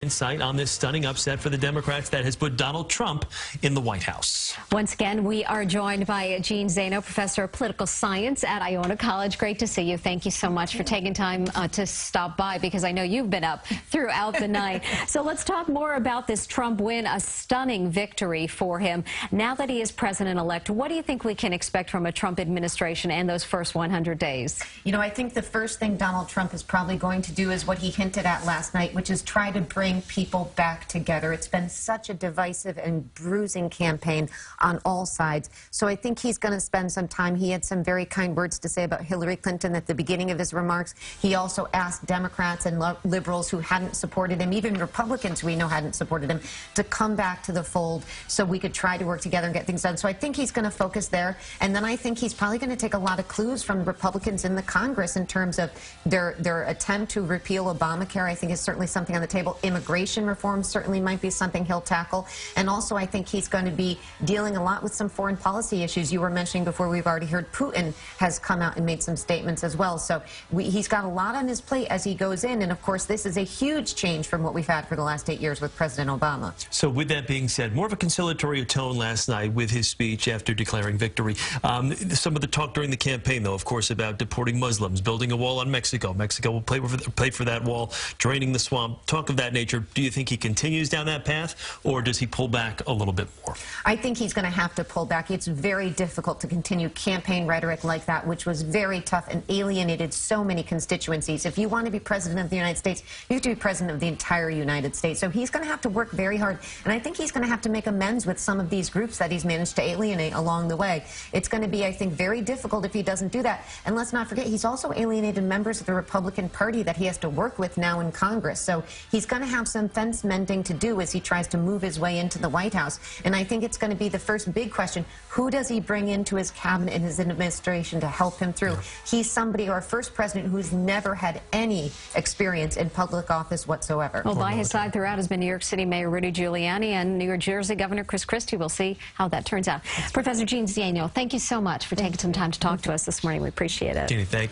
Insight on this stunning upset for the Democrats that has put Donald Trump in the White House. Once again, we are joined by Jeanne Zzaino, professor of political science at Iona College. Great to see you. Thank you so much for taking time to stop by, because I know you've been up throughout the night. So let's talk more about this Trump win, a stunning victory for him. Now that he is president-elect, what do you think we can expect from a Trump administration and those first 100 days? You know, I think the first thing Donald Trump is probably going to do is what he hinted at last night, which is try to bring people back together. It's been such a divisive and bruising campaign on all sides. So I think he's going to spend some time. He had some very kind words to say about Hillary Clinton at the beginning of his remarks. He also asked Democrats and liberals who hadn't supported him, even Republicans we know hadn't supported him, to come back to the fold so we could try to work together and get things done. So I think he's going to focus there. And then I think he's probably going to take a lot of clues from Republicans in the Congress in terms of their attempt to repeal Obamacare. I think is certainly something on the table. Immigration reform certainly might be something he'll tackle. And also I think he's going to be dealing a lot with some foreign policy issues. You were mentioning before, we've already heard Putin has come out and made some statements as well. So he's got a lot on his plate as he goes in. And of course, this is a huge change from what we've had for the last 8 years with President Obama. So with that being said, more of a conciliatory tone last night with his speech after declaring victory. Some of the talk during the campaign, though, of course, about deporting Muslims, building a wall on Mexico. Mexico will pay for that wall, draining the swamp. Talk of that nature. Do you think he continues down that path, or does he pull back a little bit more? I think he's going to have to pull back. It's very difficult to continue campaign rhetoric like that, which was very tough and alienated so many constituencies. If you want to be president of the United States, you have to be president of the entire United States. So he's going to have to work very hard, and I think he's going to have to make amends with some of these groups that he's managed to alienate along the way. It's going to be, I think, very difficult if he doesn't do that. And let's not forget, he's also alienated members of the Republican Party that he has to work with now in Congress. So he's going to have some fence mending to do as he tries to move his way into the White House. And I think it's going to be the first big question: who does he bring into his cabinet and his administration to help him through? He's somebody, our first president, who's never had any experience in public office whatsoever. Well, by his side throughout has been New York City Mayor Rudy Giuliani and New Jersey Governor Chris Christie. We'll see how that turns out. Professor Jeanne Zzaino, thank you so much for taking some time to talk to us this morning. We appreciate it. Jeanne, thank you.